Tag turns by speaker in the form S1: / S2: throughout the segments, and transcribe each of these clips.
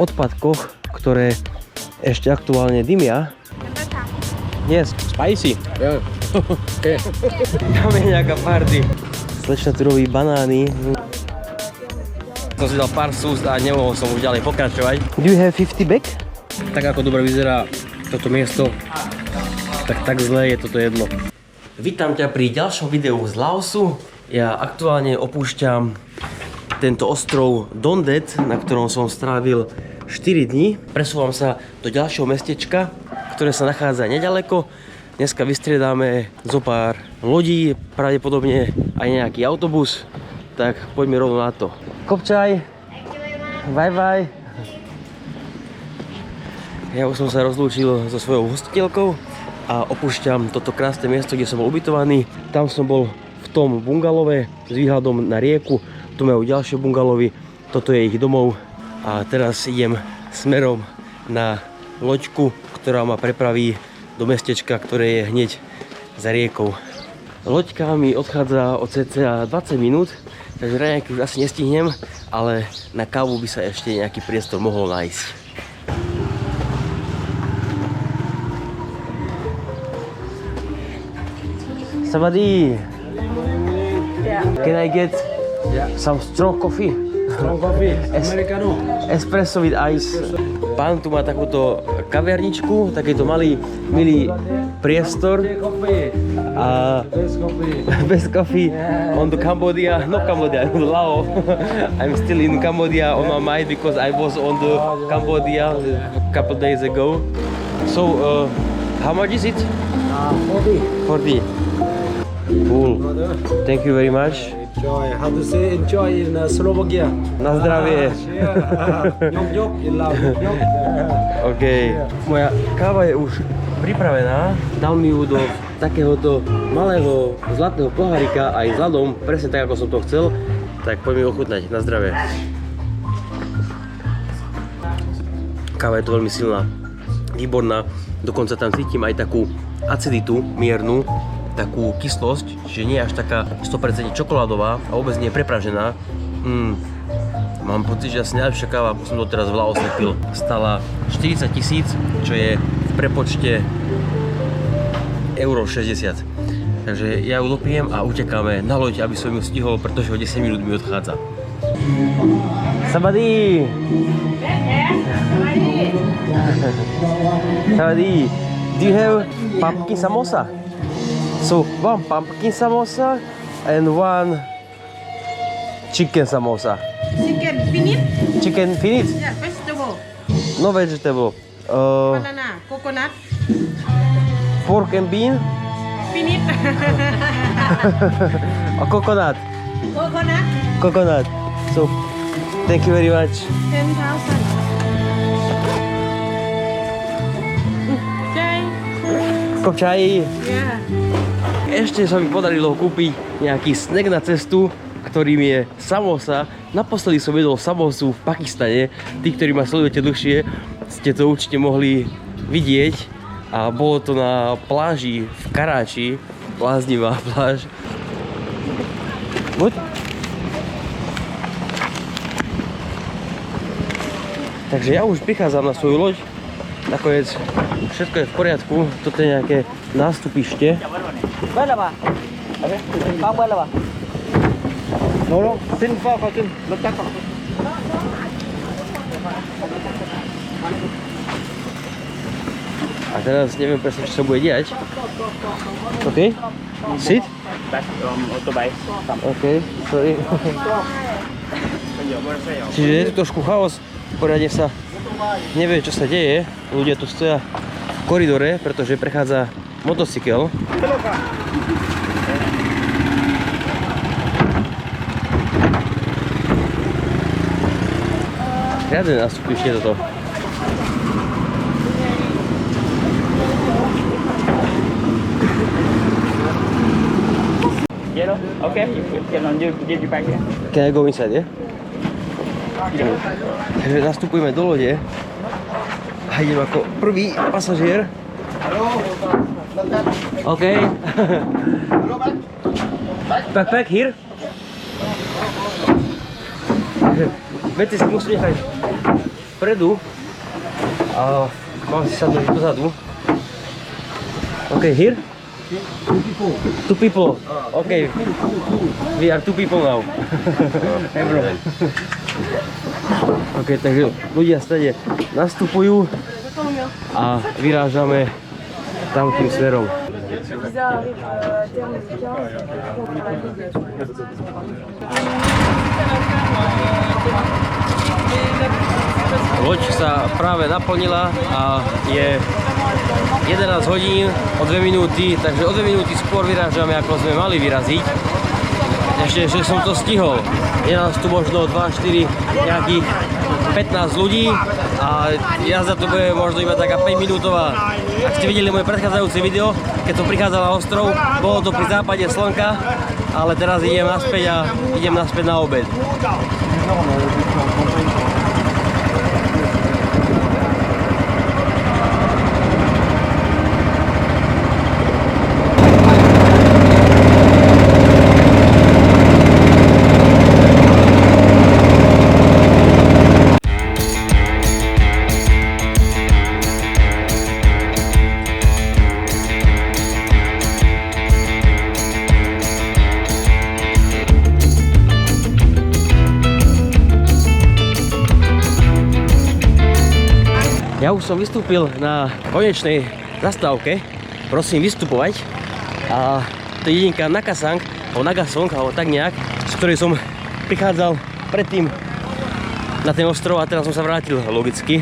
S1: odpadkoch, ktoré ešte aktuálne dymia. Yes, spicy.
S2: Yeah. Okay.
S1: Tam je nejaká party. Slečna tu robí banány. Som si dal pár súst a nemohol som už ďalej pokračovať. Do you have 50 back? Tak ako dobre vyzerá toto miesto, tak zlé je toto jedlo. Vítam ťa pri ďalšom videu z Laosu. Ja aktuálne opúšťam tento ostrov Don Det, na ktorom som strávil 4 dní. Presúvam sa do ďalšieho mestečka, ktoré sa nachádza nedaleko. Dneska vystriedáme zo pár lodí, pravdepodobne aj nejaký autobus. Tak poďme rovno na to. Kopčaj! Bye bye! Ja už som sa rozlúčil so svojou hostiteľkou a opúšťam toto krásne miesto, kde som bol ubytovaný. Tam som bol v tom bungalove s výhľadom na rieku. Tu majú ďalšie bungalovy, toto je ich domov. A teraz idem smerom na loďku, ktorá ma prepraví do mestečka, ktoré je hneď za riekou. Loďka mi odchádza od cca 20 minút, takže raňajky už asi nestihnem, ale na kávu by sa ešte nejaký priestor mohol nájsť. Savadi! Can I get some strong coffee?
S2: Strong coffee, americano.
S1: Espresso with ice. Pán tu má takúto kaviarničku, takýto malý, milý priestor. A bez coffee. On to Cambodia, no Cambodia, Laos. I'm still in Cambodia on my mind because I was on the Cambodia a couple days ago. So, how much is it? 40. Cool. Thank you very much.
S2: Enjoy. How to say enjoy in Slovakia?
S1: Na zdravie.
S2: Nyok in Laos.
S1: OK. Moja káva je už pripravená. Dal mi ju do takéhoto malého zlatého pohárika aj s ľadom, presne tak, ako som to chcel. Tak poďme ochutnať. Na zdravie. Káva je to veľmi silná, výborná. Dokonca tam cítim aj takú aciditu miernu, takú kyslosť, čiže nie je až taká 100% čokoládová a vôbec nie je prepražená. Mám pocit, že asi najlepšia káva, ako som doteraz v Laose pil, stála 40 000, čo je v prepočte euro 60. Takže ja ju dopijem a utekáme na loď, aby som ju stihol, pretože o 10 minút mi odchádza. Sabadi! Sabadi! Do you have pumpkin samosa? So, one pumpkin samosa and one chicken samosa.
S3: Chicken finite?
S1: Chicken finite?
S3: Yeah, vegetable.
S1: No vegetable.
S3: Banana, coconut.
S1: Pork and bean?
S3: Finite.
S1: Coconut.
S3: Coconut.
S1: Coconut. So, thank you very much.
S3: 10,000. Okay.
S1: Kopčaj.
S3: Yeah.
S1: Ešte sa mi podarilo kúpiť nejaký snack na cestu, ktorým je samosa. Naposledy som jedol samosu v Pakistane. Tí, ktorí ma sledujete dlhšie, ste to určite mohli vidieť. A bolo to na pláži v Karáči. Bláznivá pláž. Buď. Takže ja už prichádzam na svoju loď. Nakoniec všetko je v poriadku. Toto je nejaké nástupište. A teraz neviem presne, čo sa bude diať. OK? Sit? OK, sorry. Čiže je tu trošku chaos, poriadne sa nevie, čo sa deje. Ľudia tu stoja v koridore, pretože prechádza motocykel. Riadne nástupište toto.
S4: Yellow? Okay, you back here.
S1: Can I go inside, yeah? Takže nastupujeme do lode a idem ako prvý pasažier. OK. Backpack here? Veci si musí nechať vpredu a mám si sadnúť dozadu. OK, here? Two people. OK. We are two people now. Hey bro. OK, takže ľudia stade nastupujú a vyrážame tam tým smerom. Loď sa práve naplnila a je 11 hodín o 2 minúty, takže o 2 minúty skôr vyrážame, ako sme mali vyraziť. Ešte, že som to stihol. Je nás tu možno 2, 4, nejakých 15 ľudí a jazda tu bude možno iba taká 5 minútová. Ak ste videli moje predchádzajúce video, keď som prichádzal na ostrov, bolo to pri západe slnka, ale teraz idem naspäť na obed. Ja už som vystúpil na konečnej zastávke, prosím vystupovať. A to je jedinka Nakasang, alebo Nagasong, alebo tak nejak, z ktorej som prichádzal predtým na ten ostrov a teraz som sa vrátil logicky.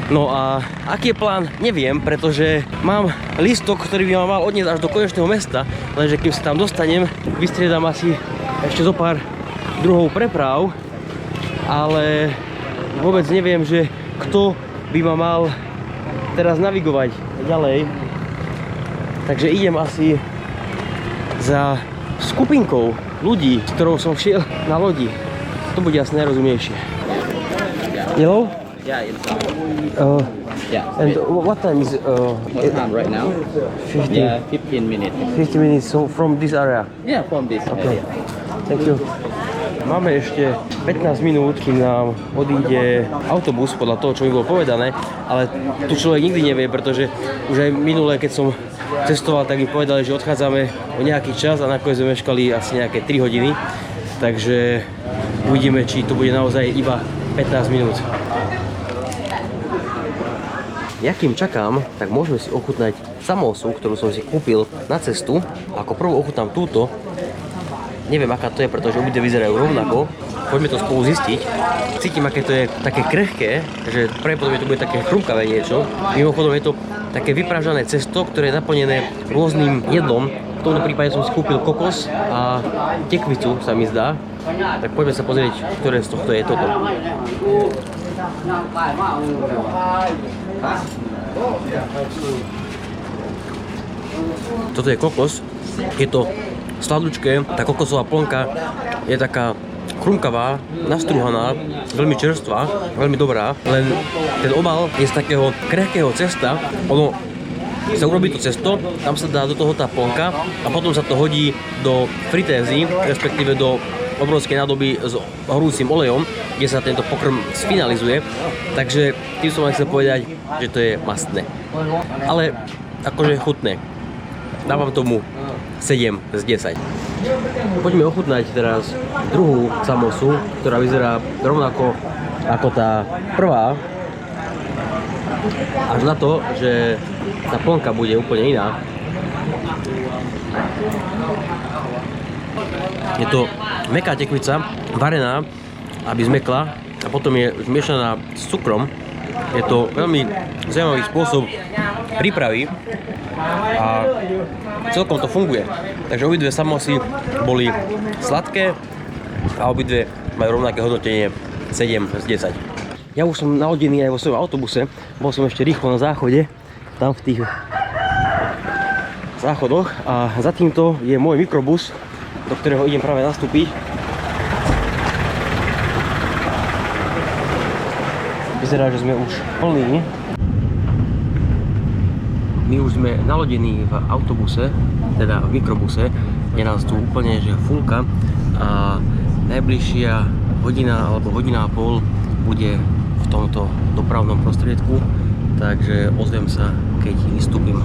S1: No a aký je plán, neviem, pretože mám lístok, ktorý by ma mal odniesť až do konečného mesta, lenže kým sa tam dostanem, vystriedam asi ešte zo pár druhov preprav, ale vôbec neviem, že kto by ma mal teraz navigovať ďalej. Takže idem asi za skupinkou ľudí, s ktorou som šiel na lodi. To bude asi najrozumnejšie. Yellow?
S5: Yeah, it's yeah.
S1: And what time is
S5: What time right now?
S1: 50?
S5: Yeah, 15 minutes.
S1: 50 minutes, so from this area?
S5: Yeah, from this
S1: Okay.
S5: area.
S1: Thank you. Máme ešte 15 minút, kým nám odíde autobus, podľa toho, čo mi bolo povedané, ale tu človek nikdy nevie, pretože už aj minulé, keď som cestoval, tak mi povedali, že odchádzame o nejaký čas a nakoniec sme meškali asi nejaké 3 hodiny, takže uvidíme, či to bude naozaj iba 15 minút. Ja kým čakám, tak môžeme si ochutnať samosu, ktorú som si kúpil na cestu. Ako prvú ochutnám túto. Neviem, aká to je, pretože obidve vyzerajú rovnako. Poďme to spolu zistiť. Cítim, aké to je také krehké, že pravdepodobne to bude také chrumkavé niečo. Mimochodom je to také vypražané cesto, ktoré je naplnené rôznym jedlom. V tomto prípade som si kúpil kokos a tekvicu, sa mi zdá. Tak poďme sa pozrieť, ktoré z tohto je toto. Toto je kokos. Je to sladučké, tá kokosová plnka je taká chrumkavá, nastruhaná, veľmi čerstvá, veľmi dobrá, len ten obal je z takého krehkého cesta. Ono sa urobí to cesto, tam sa dá do toho tá plnka a potom sa to hodí do fritézy, respektíve do obrovskej nádoby s horúcim olejom, kde sa tento pokrm sfinalizuje. Takže tým som vám chcel povedať, že to je mastné. Ale akože chutné. Dávam tomu 7 z 10. Poďme ochutnať teraz druhú samosu, ktorá vyzerá rovnako ako tá prvá. Až na to, že tá plnka bude úplne iná. Je to mäkká tekvica, varená, aby zmekla a potom je zmiešaná s cukrom. Je to veľmi zaujímavý spôsob prípravy a celkom to funguje. Takže obidve samosy boli sladké a obidve majú rovnaké hodnotenie 7 z 10. Ja už som nalodený aj vo svojom autobuse. Bol som ešte rýchlo na záchode, tam v tých záchodoch a za týmto je môj mikrobus, do ktorého idem práve nastúpiť. Vyzerá, že sme už plní. My už sme nalodení v autobuse, teda v mikrobuse. Je nás tu úplne že fulka a najbližšia hodina alebo hodina a pol bude v v tomto dopravnom prostriedku, takže ozvem sa, keď vystúpim.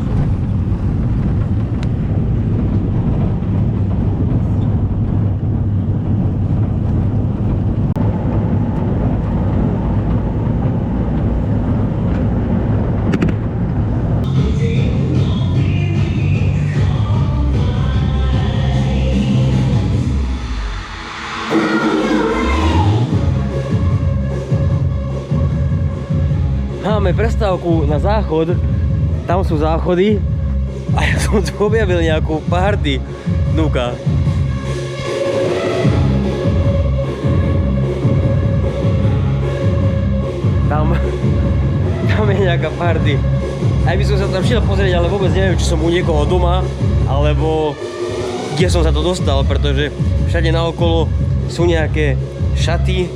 S1: Máme prestávku na záchod, tam sú záchody a ja som tu objavil nejakú party dnuka. Tam je nejaká party. Aj by som sa tam šiel pozrieť, ale vôbec neviem, či som u niekoho doma, alebo kde som sa to dostal, pretože všade naokolo sú nejaké šaty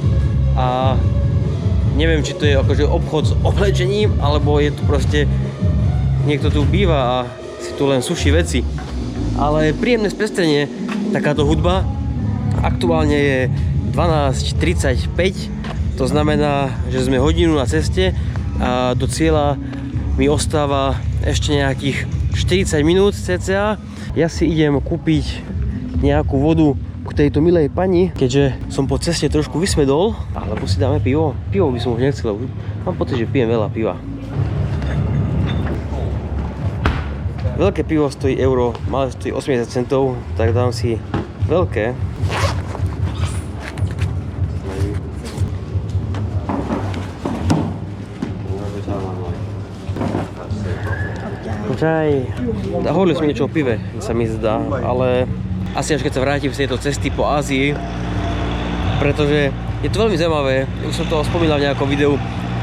S1: a neviem, či to je akože obchod s oblečením, alebo je tu proste niekto tu býva a si tu len suší veci. Ale príjemné spestrenie, takáto hudba. Aktuálne je 12:35, to znamená, že sme hodinu na ceste a do cieľa mi ostáva ešte nejakých 40 minút cca. Ja si idem kúpiť nejakú vodu k tejto milej pani, keďže som po ceste trošku vysmedol, alebo si dáme pivo. Pivo by som už nechcel, mám pocit, že pijem veľa piva. Veľké pivo stojí euro, malé stojí 80 centov, tak dám si veľké. Počkaj, hovorili sme niečo o pive, sa mi zdá, ale asi až keď sa vrátim z tejto cesty po Ázii, pretože je to veľmi zaujímavé, už som to spomínal v nejakom videu,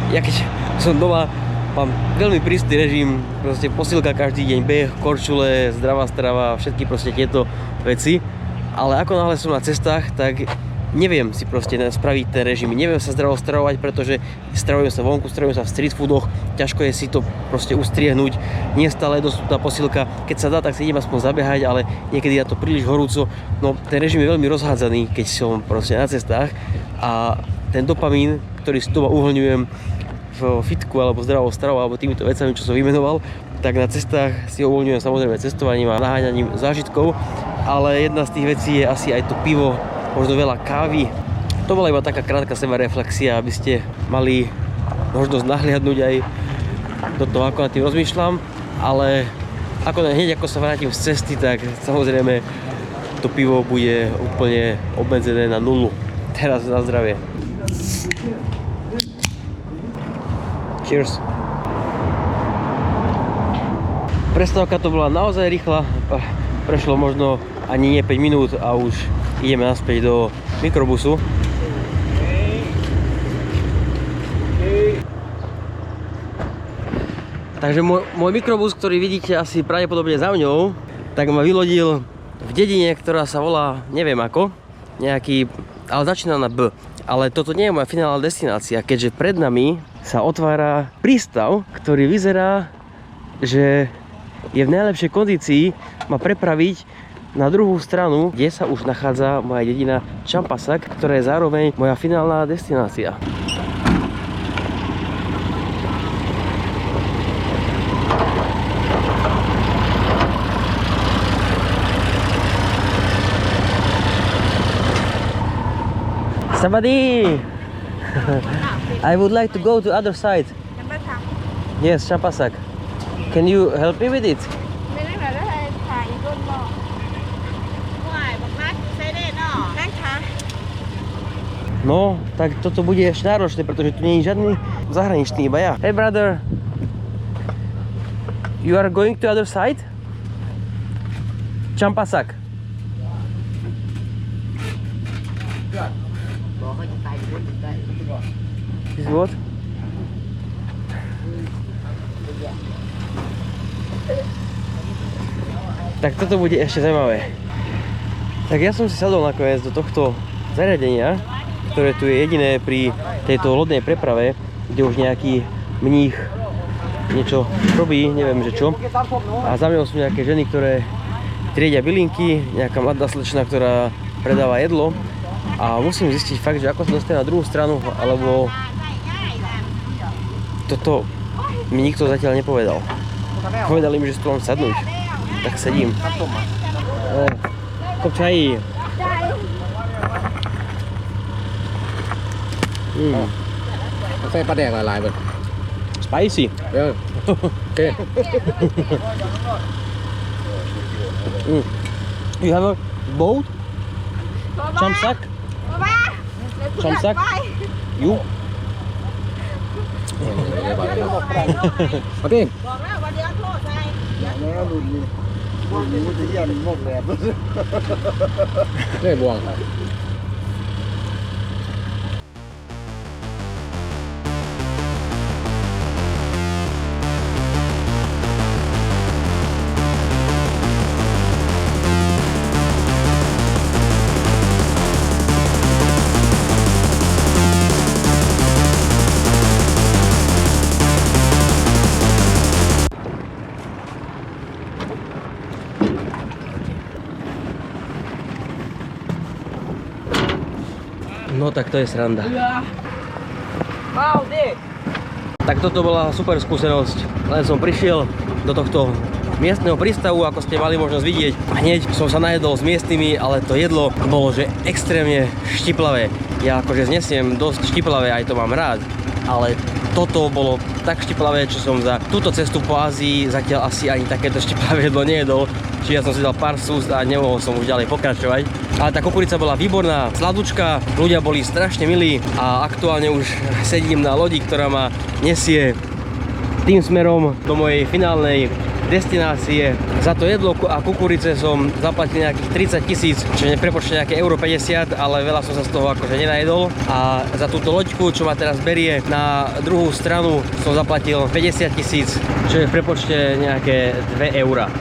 S1: ja keď som doma, mám veľmi prísny režim, proste posilka každý deň, beh, korčule, zdravá strava, všetky proste tieto veci, ale ako náhle som na cestách, tak neviem si proste spraviť ten režim, neviem sa zdravo stravovať, pretože stravujem sa vonku, stravujem sa v street foodoch, ťažko je si to proste ustriehnúť, nie stále je dostupná posilka, keď sa dá, tak si idem aspoň zabehať, ale niekedy je to príliš horúco, no ten režim je veľmi rozhádzaný, keď som proste na cestách a ten dopamín, ktorý si doma uvoľňujem v fitku alebo zdravou stravou alebo týmito vecami, čo som vymenoval, tak na cestách si ho uvoľňujem samozrejme cestovaním a naháňaním zážitkov, ale jedna z tých vecí je asi aj to pivo, možno veľa kávy. To bola iba taká krátka sebareflexia, aby ste mali možnosť nahliadnúť aj do toho, ako nad tým rozmýšľam, ale hneď ako sa vrátim z cesty, tak samozrejme to pivo bude úplne obmedzené na nulu. Teraz na zdravie. Cheers. Prestávka to bola naozaj rýchla, prešlo možno ani nie 5 minút a už ideme naspäť do mikrobusu. Takže môj mikrobus, ktorý vidíte asi pravdepodobne za mňou, tak ma vylodil v dedine, ktorá sa volá, neviem ako, ale začína na B. Ale toto nie je moja finálna destinácia, keďže pred nami sa otvára prístav, ktorý vyzerá, že je v najlepšej kondícii ma prepraviť na druhú stranu, kde sa už nachádza moja dedina Champasak, ktorá je zároveň moja finálna destinácia. Somebody! I would like to go to other side. Yes, Champasak. Can you help me with it? No, tak toto bude ešte náročné, pretože tu nie je žiadny zahraničný, iba ja. Hey brother, you are going to other side? Champasak. This is what? Tak toto bude ešte zaujímavé. Tak ja som si sadol nakoniec do tohto zariadenia, ktoré tu je jediné pri tejto lodnej preprave, kde už nejaký mních niečo robí, neviem že čo. A za mňou sú nejaké ženy, ktoré triedia bylinky, nejaká mladá slečna, ktorá predáva jedlo. A musím zistiť fakt, že ako sa dostane na druhú stranu, alebo toto mi nikto zatiaľ nepovedal. Povedali mi, že si tu mám sadnúť. Tak sedím. Kopčají.
S2: ใส่ปลาแดกหลายๆเบิด
S1: Spicy.
S2: โอเค
S1: You have a boat? Chamsak? Chamsak? You?
S2: มาติ้ง
S3: บอกแล้วว่าเดี๋ยวโทษใส่
S2: เฮ้ยบวง
S1: No tak to je sranda. Tak toto bola super skúsenosť. Len som prišiel do tohto miestneho prístavu, ako ste mali možnosť vidieť. Hneď som sa najedol s miestnymi, ale to jedlo bolo že extrémne štiplavé. Ja akože znesiem dosť štiplavé, aj to mám rád. Ale toto bolo tak štiplavé, čo som za túto cestu po Ázii zatiaľ asi ani takéto štiplavé jedlo nejedol. Čiže ja som si dal pár súst a nemohol som už ďalej pokračovať. Ale tá kukurica bola výborná, sladučká, ľudia boli strašne milí a aktuálne už sedím na lodi, ktorá ma nesie tým smerom do mojej finálnej destinácie. Za to jedlo a kukurice som zaplatil nejakých 30 000, čo neprepočne nejaké euro 50, ale veľa som sa z toho akože nenajedol. A za túto loďku, čo ma teraz berie na druhú stranu, som zaplatil 50 000, čo je v prepočte nejaké 2 eurá.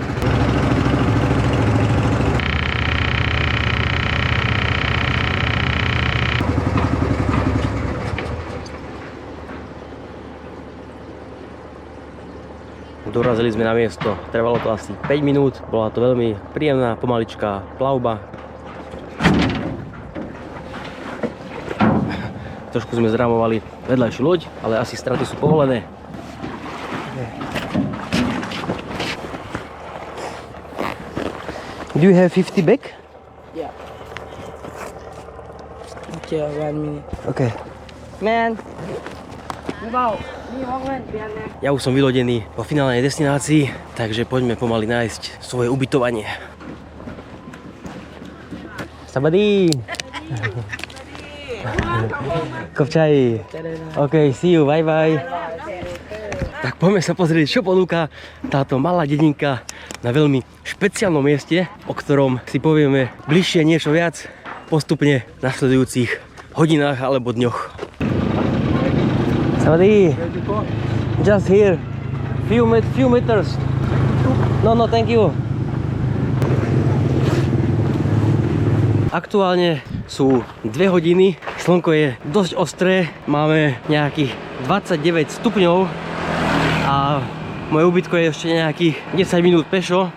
S1: Dorazili sme na miesto, trvalo to asi 5 minút, bola to veľmi príjemná, pomaličká plavba. Trošku sme zramovali vedľajšiu loď, ale asi straty sú povolené. Do you have 50 back?
S6: Yeah. Okay, 1 minute.
S1: Okay.
S6: Man, wow.
S1: Ja už som vylodený po finálnej destinácii, takže poďme pomaly nájsť svoje ubytovanie. Sabadí! Kopčají! OK, see you, bye bye! Tak poďme sa pozrieť, čo ponúka táto malá dedinka na veľmi špeciálnom mieste, o ktorom si povieme bližšie niečo viac postupne v nasledujúcich hodinách alebo dňoch. Sabadí! Just here, few meters. No, thank you. Aktuálne sú 2 hodiny, slnko je dosť ostré, máme nejakých 29 stupňov a moje ubytko je ešte nejakých 10 minút pešo.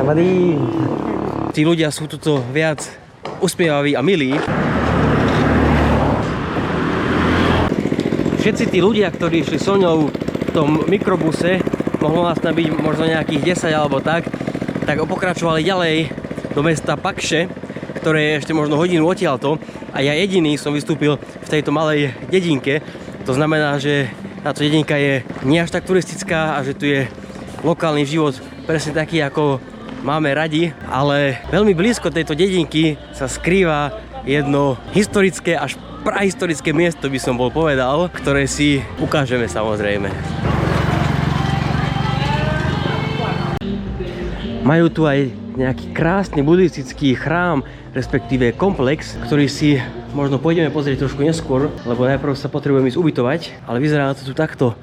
S1: Sabadí! Tí ľudia sú tuto viac uspievaví a milí. Všetci tí ľudia, ktorí išli so mnou v tom mikrobuse, mohlo nás tam byť možno nejakých 10 alebo tak pokračovali ďalej do mesta Pakše, ktoré je ešte možno hodinu odtiaľto a ja jediný som vystúpil v tejto malej dedinke. To znamená, že táto dedinka je nie až tak turistická a že tu je lokálny život presne taký, ako máme radi, ale veľmi blízko tejto dedinky sa skrýva jedno historické až prahistorické miesto, by som bol povedal, ktoré si ukážeme samozrejme. Majú tu aj nejaký krásny buddhistický chrám, respektíve komplex, ktorý si možno pôjdeme pozrieť trošku neskôr, lebo najprv sa potrebujem ísť ubytovať, ale vyzerá to tu takto.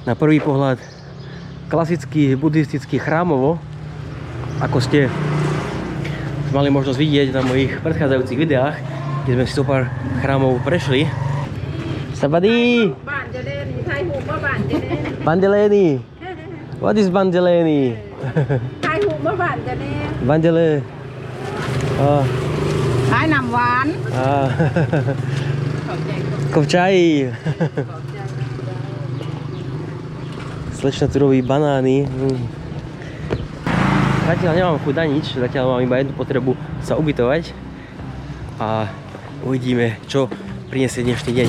S1: Na prvý pohľad klasický buddhistický chrámovo, ako ste mali možnosť vidieť na mojich predchádzajúcich videách, kde sme si so pár chrámov prešli. Sabadí! Bandeleni! What is Bandeleni? Bandele.
S3: ขายน้ำหวาน
S1: Ah. Kovčaj. Slečna tu robí banány. Zatiaľ nemám chuť na nič, zatiaľ mám iba jednu potrebu sa ubytovať. A uvidíme, čo prinesie dnešný deň.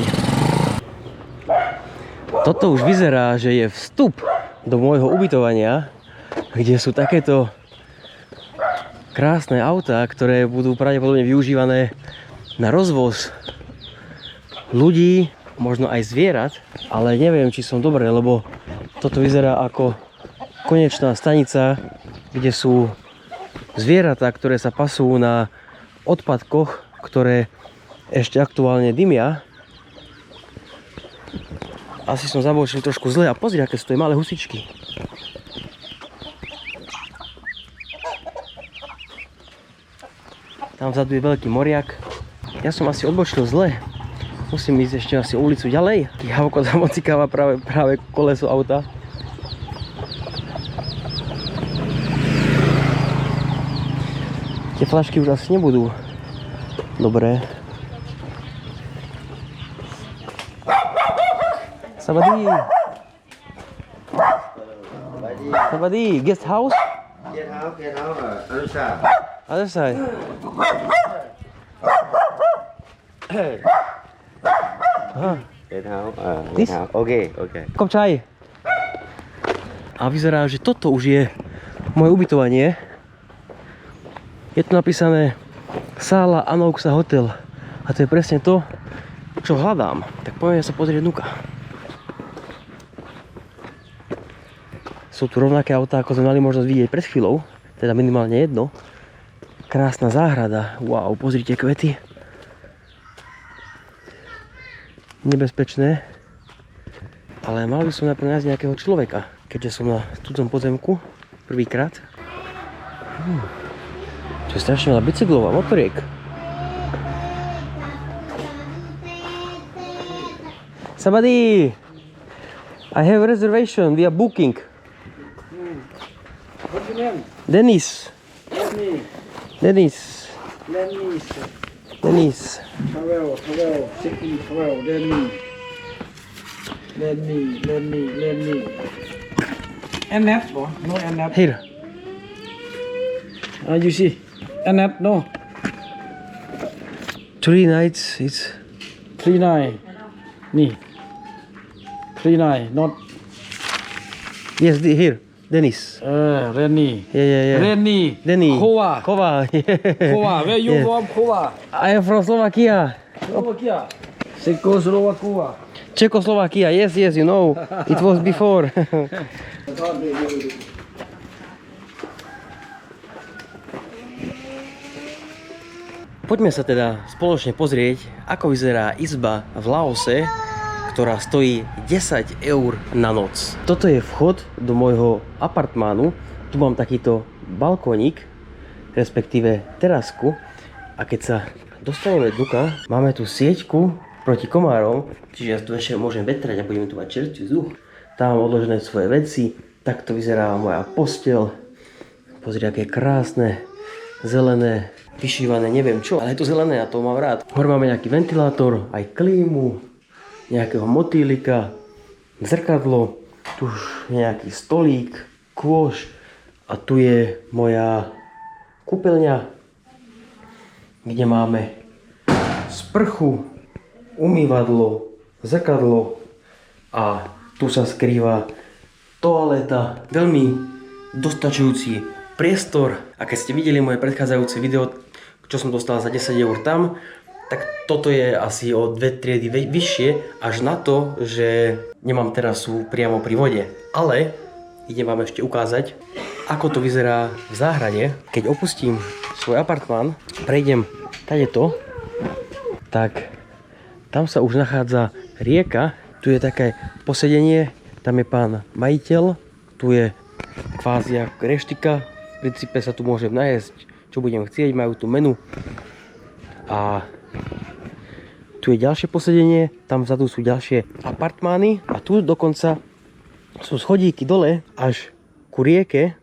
S1: Toto už vyzerá, že je vstup do môjho ubytovania, kde sú takéto krásne autá, ktoré budú pravdepodobne využívané na rozvoz ľudí, možno aj zvierat, ale neviem, či som dobré, lebo toto vyzerá ako konečná stanica, kde sú zvieratá, ktoré sa pasú na odpadkoch, ktoré ešte aktuálne dymia. Asi som zabočil trošku zle a pozri, aké sú to malé husičky. Tam vzadu je veľký moriak. Ja som asi odbočil zle. Musím ísť ešte asi ulicu ďalej. Javko zamocikáva práve koleso auta. Tie flašky už asi nebudú dobré. Sabadi. Sabadi, guest house?
S7: Get out, other side.
S1: Other side.
S7: Get out,
S1: This?
S7: Okay.
S1: Kopčaj. A vyzerá, že toto už je moje ubytovanie. Je tu napísané Sála Anouxa Hotel. A to je presne to, čo hľadám. Tak poďme sa pozrieť nuka. Sú tu rovnaké autá, ako sme mali možnosť vidieť pred chvíľou. Teda minimálne jedno. Krásna záhrada. Wow, pozrite kvety. Nebezpečné. Ale mal by som najprv nájsť nejakého človeka, keďže som na cudzom pozemku prvýkrát. To je strašne veľa bicyklov a motoriek. Somebody! I have a reservation via booking.
S6: What's your name?
S1: Dennis.
S6: Lenny.
S1: Dennis.
S6: Lenny. Farewell. Sicky, farewell. Lenny. NF, boy. No NF.
S1: Here.
S6: You see? NF, no.
S1: 3 nights. It's
S6: 39. Ni. 39, not.
S1: yes, here. Dennis.
S6: Lenny.
S1: Yeah.
S6: Lenny.
S1: Denny.
S6: Kova.
S1: Yeah.
S6: Kova. Where you
S1: Yeah.
S6: from? Kova.
S1: I am from Slovakia.
S6: Slovakia. Czechoslovakia.
S1: Czechoslovakia. Yes, you know. It was before. Poďme sa teda spoločne pozrieť, ako vyzerá izba v Laose, ktorá stojí 10 eur na noc. Toto je vchod do môjho apartmánu. Tu mám takýto balkónik, respektíve terasku. A keď sa dostaneme dnuka, máme tu sieťku proti komárom, čiže ja tu ešte môžem vetrať a budeme tu mať čerstvý vzduch. Tam mám odložené svoje veci. Takto vyzerá moja posteľ. Pozri, aké krásne, zelené, vyšívané, neviem čo, ale je to zelené a to mám rád. Hore máme nejaký ventilátor, aj klímu, nejakého motýlika, zrkadlo, tu už nejaký stolík, kôš a tu je moja kúpeľňa, kde máme sprchu, umývadlo, zrkadlo a tu sa skrýva toaleta. Veľmi dostačujúci priestor a keď ste videli moje predchádzajúce video, čo som dostal za 10 eur tam, tak toto je asi o 2 triedy vyššie, až na to, že nemám terasu priamo pri vode. Ale idem vám ešte ukázať, ako to vyzerá v záhrade. Keď opustím svoj apartmán, prejdem tadeto, tak tam sa už nachádza rieka. Tu je také posedenie, tam je pán majiteľ, tu je kvázi ako reštika. V princípe sa tu môžem najesť, čo budem chcieť, majú tu menu. A tu je ďalšie posedenie, tam vzadu sú ďalšie apartmány a tu dokonca sú schodíky dole až ku rieke.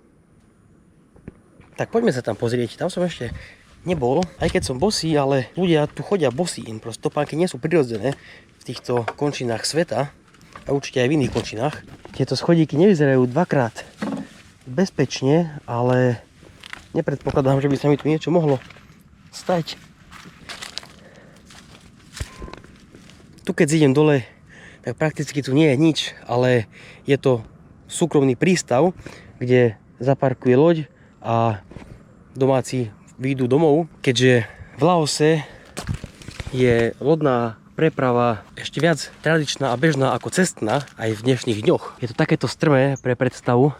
S1: Tak poďme sa tam pozrieť, tam som ešte nebol, aj keď som bosý, ale ľudia tu chodia bosí, proste topánky nie sú prirodzené. V týchto končinách sveta a určite aj v iných končinách. Tieto schodíky nevyzerajú dvakrát bezpečne, ale nepredpokladám, že by sa mi tu niečo mohlo stať. Tu keď idem dole, tak prakticky tu nie je nič, ale je to súkromný prístav, kde zaparkuje loď a domáci výjdu domov, keďže v Laose je lodná preprava ešte viac tradičná a bežná ako cestná aj v dnešných dňoch. Je to takéto strmé pre predstavu.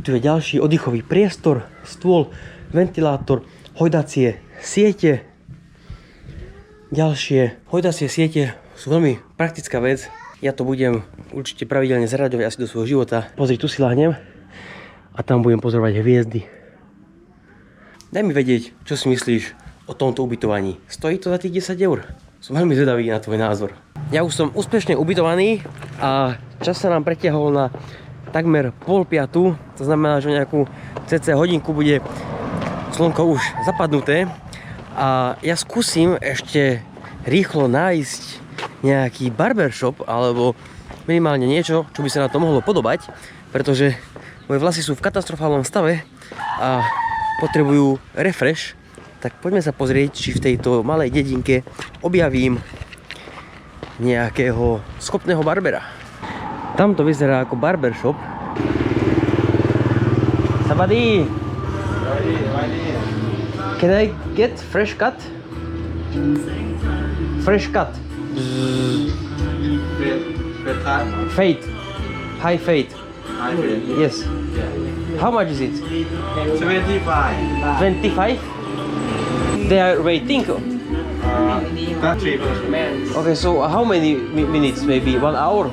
S1: Tu je ďalší oddychový priestor, stôl, ventilátor, hojdacie siete. Ďalšie hojdacie siete sú veľmi praktická vec. Ja to budem určite pravidelne zaraďovať asi do svojho života. Pozri, tu si lahnem a tam budem pozorovať hviezdy. Daj mi vedieť, čo si myslíš o tomto ubytovaní. Stojí to za tých 10 eur? Som veľmi zvedavý na tvoj názor. Ja už som úspešne ubytovaný a čas sa nám pretiahol na takmer 4:30. To znamená, že nejakú cca hodinku bude slnko už zapadnuté. A ja skúsim ešte rýchlo nájsť nejaký barbershop alebo minimálne niečo, čo by sa na to mohlo podobať, pretože moje vlasy sú v katastrofálnom stave a potrebujú refresh. Tak poďme sa pozrieť, či v tejto malej dedinke objavím nejakého schopného barbera. Tam to vyzerá ako barbershop. Sabadi! Can I get fresh cut? Fresh cut. Fade. High fade. Yes. How much is it?
S7: 25.
S1: 25? They are waiting.
S7: That's 3
S1: Okay, so how many minutes? Maybe 1 hour?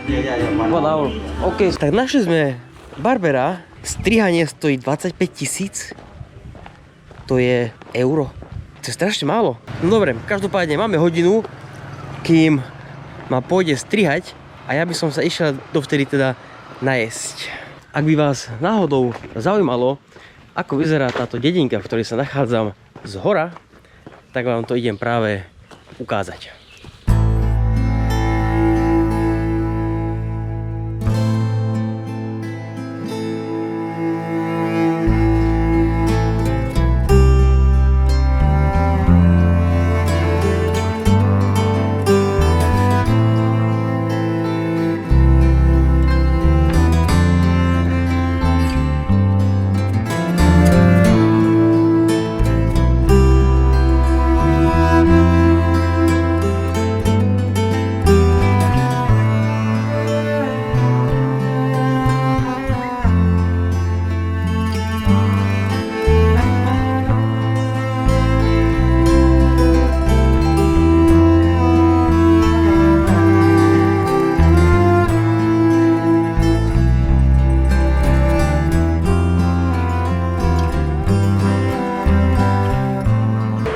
S7: Yeah.
S1: 1 hour. OK, tak našli sme barbera. Strihanie stojí 25 000. To je euro. To je strašne málo. No dobre, každopádne máme hodinu, kým ma pôjde strihať a ja by som sa išiel dovtedy teda najesť. Ak by vás náhodou zaujímalo, ako vyzerá táto dedinka, v ktorej sa nachádzam z hora, tak vám to idem práve ukázať.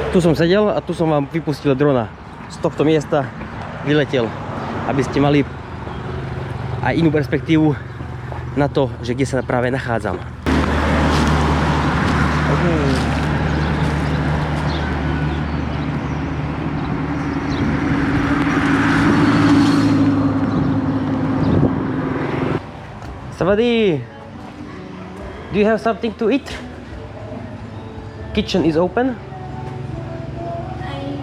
S1: Tu som sedel a tu som vám vypustil drona. Z tohto miesta vyletel, aby ste mali aj inú perspektívu na to, že kde sa práve nachádzam. Savadi, do you have something to eat? Kitchen is open.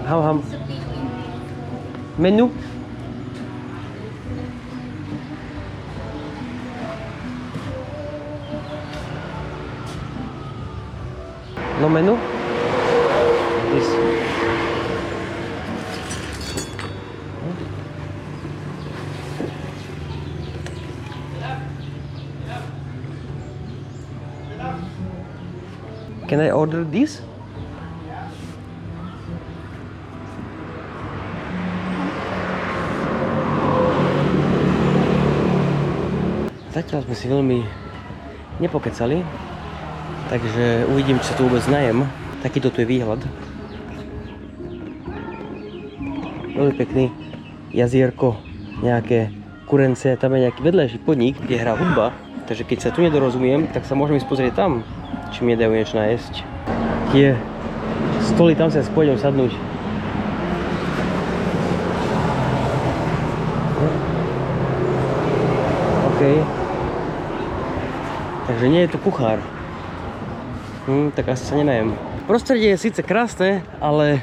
S1: How menu? No menu? This. Can I order this? Zatiaľ sme si veľmi nepokecali, takže uvidím, či sa tu vôbec najem. Takýto tu je výhľad. Veľmi pekný jazierko, nejaké kurence, tam je nejaký vedľajší podnik, kde hrá hudba Takže keď sa tu nedorozumiem, tak sa môžem ísť pozrieť tam, či mi dajú niečo najesť. Tie stoly, tam sa pôjdem sadnúť. OK. Takže nie je tu kuchár. Tak asi sa nenajem. Prostredie je síce krásne, ale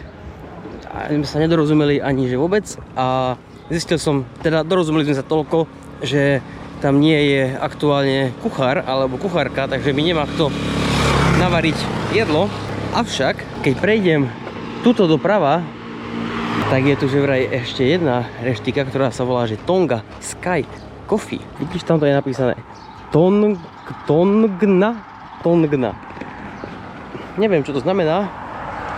S1: my sa nedorozumeli ani že vôbec a zistil som, teda dorozumeli sme sa toľko, že tam nie je aktuálne kuchár alebo kuchárka, takže mi nemá kto navariť jedlo. Avšak, keď prejdem tuto doprava, tak je tu že vraj ešte jedna reštika, ktorá sa volá že Tonga Sky Coffee. Vidíš, tam to je napísané Tongna. Neviem, čo to znamená,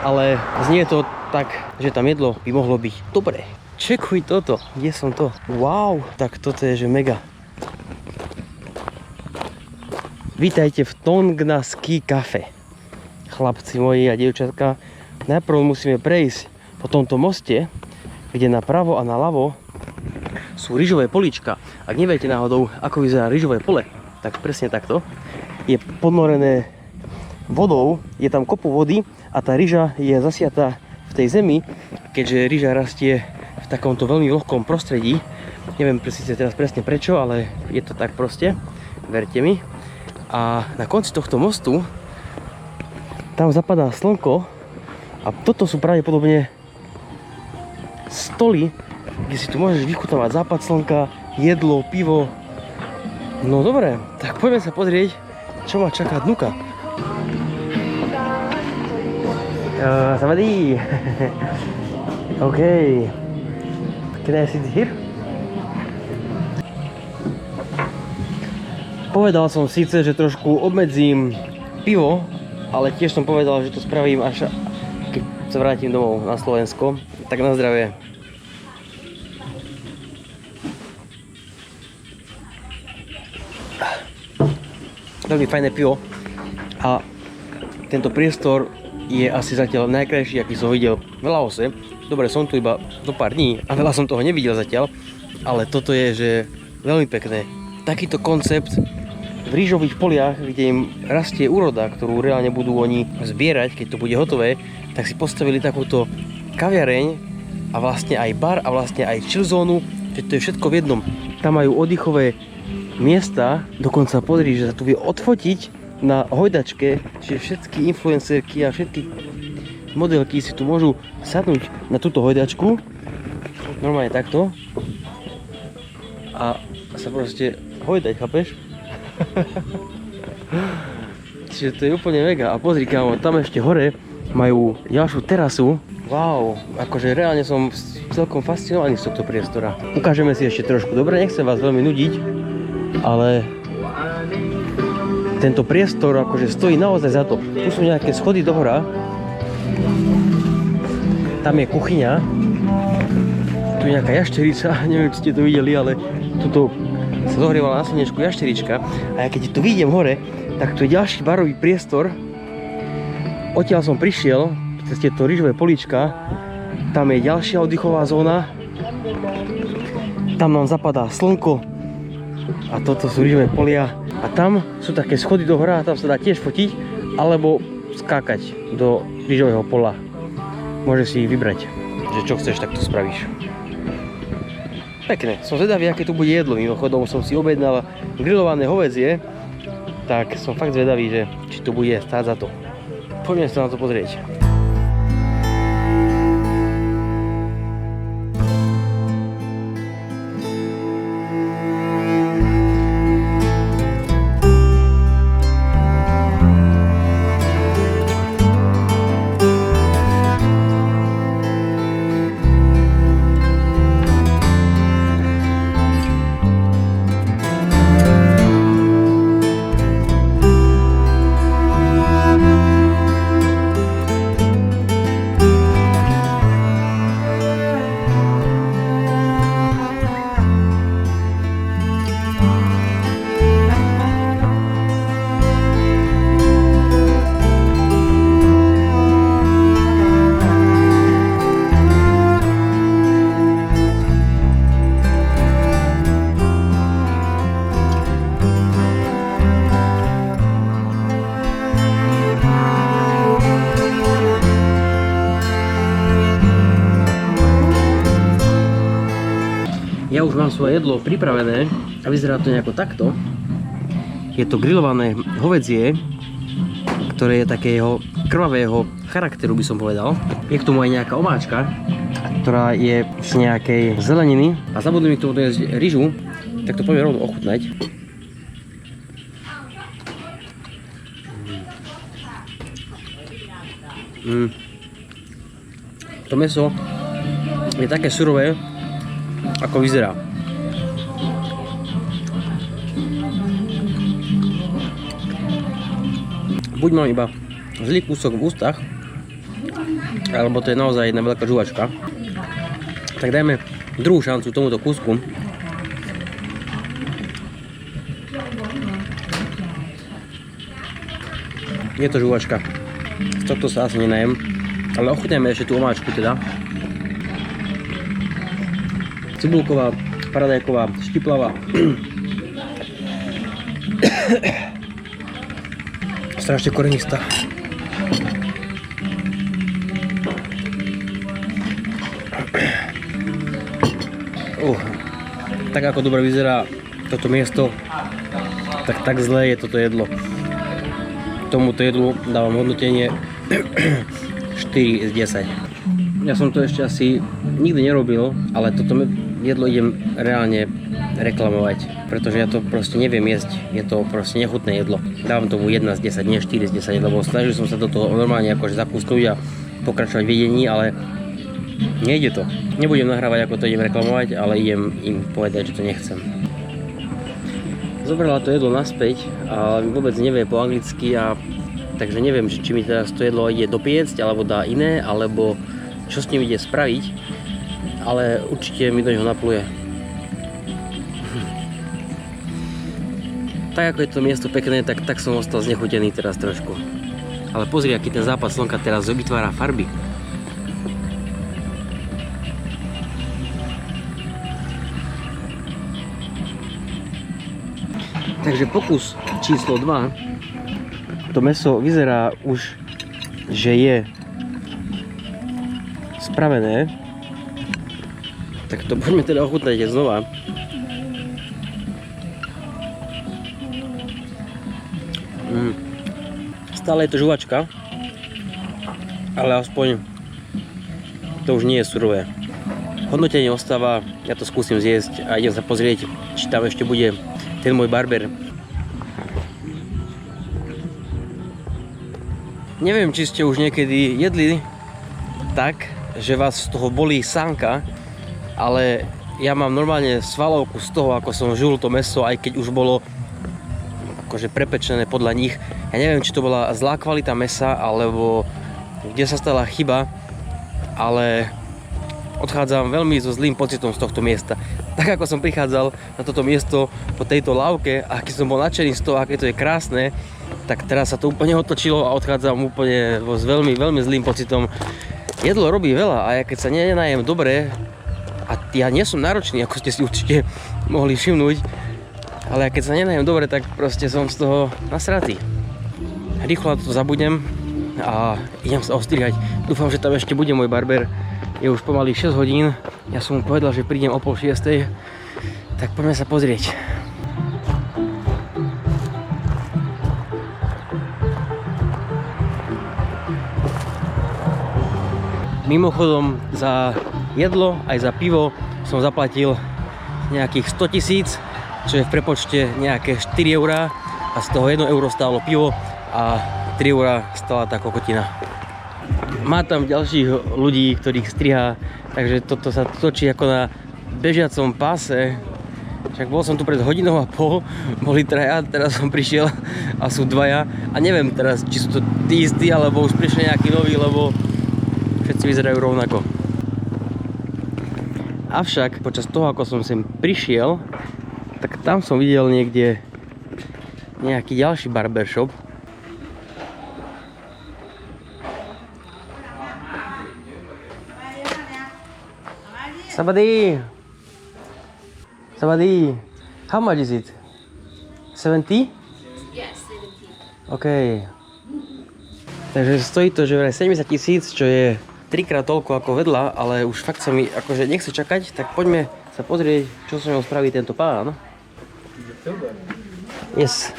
S1: ale znie to tak, že tam jedlo by mohlo byť dobré. Čekuj toto, kde som to? Wow, tak toto je že mega. Vítajte v Tongna Ski Cafe. Chlapci moji a dievčatka, najprv musíme prejsť po tomto moste, kde napravo a naľavo sú ryžové políčka. Ak neviete náhodou, ako vyzerá ryžové pole, tak presne takto. Je ponorené vodou, je tam kopu vody a tá ryža je zasiatá v tej zemi, keďže ryža rastie v takomto veľmi vlhkom prostredí. Neviem teraz presne prečo, ale je to tak proste, verte mi. A na konci tohto mostu tam zapadá slnko a toto sú pravdepodobne stoly, kde si tu môžeš vychutnávať západ slnka, jedlo, pivo. No dobre, tak poďme sa pozrieť, čo ma čaká dnuka. Savadí. OK. Can I sit here? Povedal som síce, že trošku obmedzím pivo, ale tiež som povedal, že to spravím až keď sa vrátim domov na Slovensko. Tak na zdravie. Veľmi fajné pivo a tento priestor je asi zatiaľ najkrajší, aký som videl v Laose. Dobre, som tu iba zo pár dní a veľa som toho nevidel zatiaľ, ale toto je že veľmi pekné. Takýto koncept v rýžových poliach, kde im rastie úroda, ktorú reálne budú oni zbierať, keď to bude hotové, tak si postavili takúto kaviareň a vlastne aj bar a vlastne aj chillzónu, že to je všetko v jednom. Tam majú oddychové miesta, dokonca podri, že sa tu vie odfotiť na hojdačke, čiže všetky influencerky a všetky modelky si tu môžu sadnúť na túto hojdačku, normálne takto a sa proste hojdať, chápeš? Čiže to je úplne mega. A pozri, kámo, tam ešte hore majú ďalšiu terasu. Wow, akože reálne som celkom fascinovaný z tohto priestora. Ukážeme si ešte trošku. Dobre, nechcem vás veľmi nudiť, ale tento priestor akože stojí naozaj za to. Tu sú nejaké schody do hora. Tam je kuchyňa. Tu je nejaká jašterica, neviem, či ste to videli, ale tuto sa zohrievala na slnečku jašterička. A ja keď tu vidím hore, tak tu je ďalší barový priestor. Odtiaľ som prišiel, cez tieto rýžové políčka. Tam je ďalšia oddychová zóna. Tam nám zapadá slnko. A toto sú rýžové polia. A tam sú také schody do hora, tam sa dá tiež fotiť, alebo skákať do rýžového pola. Môžeš si vybrať, že čo chceš, tak to spravíš. Pekné, som zvedavý, aké tu bude jedlo. Mimochodom som si objednal grillované hovädzie, tak som fakt zvedavý, že či to bude stáť za to. Poďme sa na to pozrieť. Už mám svoje jedlo pripravené a vyzerá to nejako takto. Je to grillované hovädzie, ktoré je takého krvavého charakteru, by som povedal. Je k tomu aj nejaká omáčka, ktorá je z nejakej zeleniny. A zabudli mi k tomu dojsť ryžu, tak to poďme rovno ochutnať. To mäso je také surové, ako vyzerá. Buď mám iba zlý kúsok v ústach, alebo to je naozaj jedna veľká žuvačka. Tak dajme druhú šancu tomuto kúsku. Je to žuvačka. Z tohto sa asi nenajem, ale ochutneme ešte tú omáčku teda. Cibulková, paradajková, štiplavá. Strašne korenistá. Tak ako dobre vyzerá toto miesto, tak zlé je toto jedlo. Tomuto jedlu dávam hodnotenie 4 z 10. Ja som to ešte asi nikdy nerobil, ale toto jedlo idem reálne reklamovať, pretože ja to proste neviem jesť, je to proste nechutné jedlo. Dávam tomu 1 z 10, nie 4 z 10, lebo snažil som sa do toho normálne akože zakúsknúť a pokračovať v jedení, ale nejde to. Nebudem nahrávať, ako to idem reklamovať, ale idem im povedať, že to nechcem. Zobrala to jedlo naspäť a vôbec nevie po anglicky, a takže neviem, či mi teraz to jedlo ide dopiecť, alebo dá iné, alebo čo s ním ide spraviť, ale určite mi do neho napluje. Tak ako je to miesto pekné, tak som ostal znechutený teraz trošku. Ale pozri, aký ten západ slnka teraz vytvára farby. Takže pokus číslo 2. To mäso vyzerá už, že je spravené. Tak to poďme teda ochutnať znova. Stále je to žuvačka, ale aspoň to už nie je surové. Hodnotenie ostáva, ja to skúsim zjesť a idem sa pozrieť, či tam ešte bude ten môj barber. Neviem, či ste už niekedy jedli tak, že vás z toho bolí sánka, ale ja mám normálne svalovku z toho, ako som žul to mäso, aj keď už bolo akože prepečené podľa nich. Ja neviem, či to bola zlá kvalita mäsa, alebo kde sa stala chyba, ale odchádzam veľmi so zlým pocitom z tohto miesta. Tak ako som prichádzal na toto miesto po tejto lávke a aký som bol nadšený z toho, aké to je krásne, tak teraz sa to úplne otočilo a odchádzam úplne s veľmi, veľmi zlým pocitom. Jedlo robí veľa a ja keď sa nenajem dobre, a ja nie som náročný, ako ste si určite mohli všimnúť, ale keď sa nenajem dobre, tak proste som z toho nasratý. Rýchlo na to zabudnem a idem sa ostrihať. Dúfam, že tam ešte bude môj barber. Je už pomaly 6 hodín. Ja som mu povedal, že prídem o 5:30. Tak poďme sa pozrieť. Mimochodom, za jedlo aj za pivo som zaplatil nejakých 100 000, čo je v prepočte nejaké 4 eurá, a z toho 1 euro stálo pivo a 3 eurá stála tá kokotina. Má tam ďalších ľudí, ktorých striha, takže toto sa točí ako na bežiacom páse. Však bol som tu pred hodinou a pol, boli traja, teraz som prišiel a sú dvaja a neviem teraz, či sú to tí istí, alebo už prišli nejakí noví, lebo všetci vyzerajú rovnako. Avšak počas toho, ako som sem prišiel, tak tam som videl niekde nejaký ďalší barbershop. Sabadi! Sabadi! How much is it? 70?
S3: Yes, 70.
S1: OK. Takže stojí to, že vraj 70 000, čo je 3-krát toľko ako vedľa, ale už fakt sa mi akože nechce čakať, tak poďme sa pozrieť, čo sa ňou spraví tento pán. Yes.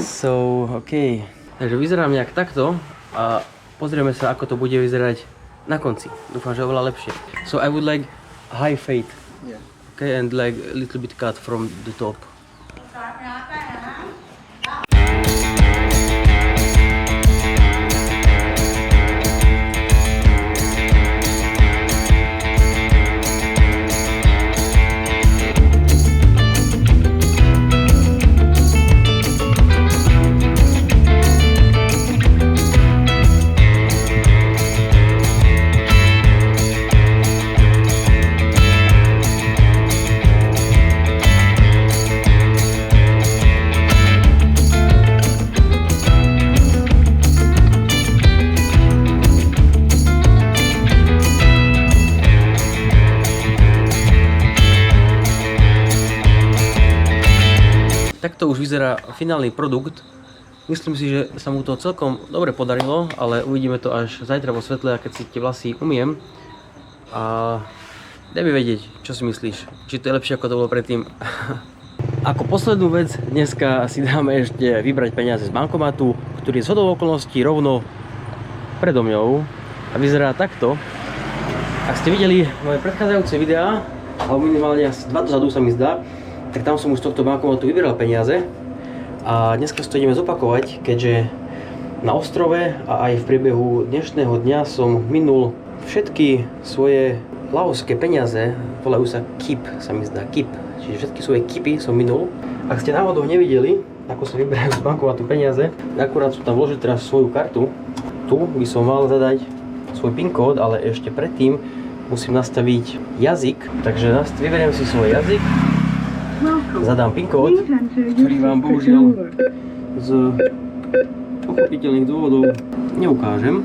S1: So, OK. Takže vyzerám nejak takto a pozrieme sa, ako to bude vyzerať na konci. Dúfam, že oveľa lepšie. So I would like high fade.
S2: Yeah.
S1: Okay, and like a little bit cut from the top. Takto už vyzerá finálny produkt. Myslím si, že sa mu to celkom dobre podarilo, ale uvidíme to až zajtra vo svetle, a keď si tie vlasy umiem. A daj mi vedieť, čo si myslíš. Či to je lepšie, ako to bolo predtým. Ako poslednú vec, dneska si dáme ešte vybrať peniaze z bankomatu, ktorý je zhodou okolností rovno predo mňou. A vyzerá takto. Ak ste videli moje predchádzajúce videá, alebo minimálne asi 2 dozadu sa mi zdá, tak tam som už z tohto bankomatu vyberal peniaze a dneska si to ideme zopakovať, keďže na ostrove a aj v priebehu dnešného dňa som minul všetky svoje laoské peniaze, volajú sa kip, sa mi zdá, kip, čiže všetky svoje kipy som minul. Ak ste náhodou nevideli, ako sa vyberajú z bankomatu peniaze, akurát som tam vložil teraz svoju kartu, tu by som mal zadať svoj PIN kód, ale ešte predtým musím nastaviť jazyk, takže vyberiem si svoj jazyk, zadám PIN kód, ktorý vám bohužiaľ z pochopiteľných dôvodov neukážem.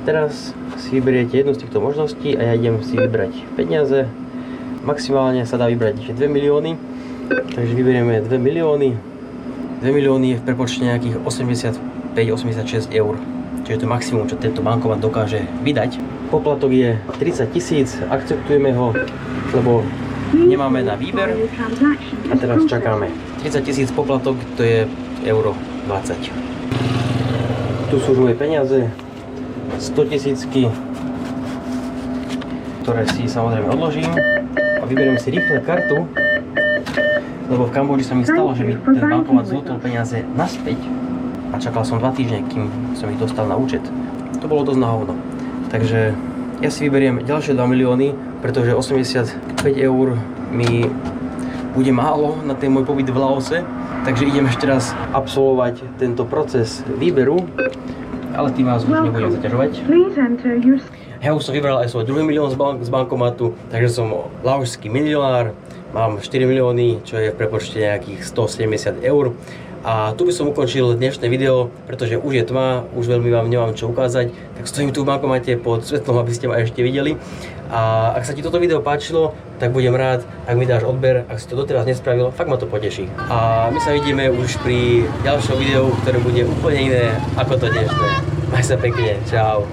S1: Teraz si vyberiete jednu z týchto možností a ja idem si vybrať peniaze. Maximálne sa dá vybrať 2 milióny, takže vyberieme 2 milióny. 2 milióny je v prepočte nejakých 85-86 eur, čiže to je maximum, čo tento bankomat dokáže vydať. Poplatok je 30 000, akceptujeme ho, lebo nemáme na výber a teraz čakáme. 30 000 poplatok, to je euro 20. Tu sú už moje peniaze, 100 000, ktoré si samozrejme odložím a vyberiem si rýchle kartu, lebo v Kambodži sa mi stalo, že mi ten bankomat zlotol peniaze naspäť a čakal som 2 týždne, kým som ich dostal na účet. To bolo dosť na hovno. Takže ja si vyberiem ďalšie 2 milióny, pretože 85 eur mi bude málo na ten môj pobyt v Laose. Takže idem ešte raz absolvovať tento proces výberu, ale tým vás už nebudem zaťažovať. Ja už som vybral aj svoj druhý milión z bankomatu, takže som laošský milionár. Mám 4 milióny, čo je v prepočte nejakých 170 eur. A tu by som ukončil dnešné video, pretože už je tma, už veľmi vám nemám čo ukázať, tak stojím tu v bankomate pod svetlom, aby ste ma ešte videli. A ak sa ti toto video páčilo, tak budem rád, ak mi dáš odber, ak si to doteraz nespravil, fakt ma to poteší. A my sa vidíme už pri ďalšom videu, ktoré bude úplne iné ako to dnešné. Maj sa pekne, čau.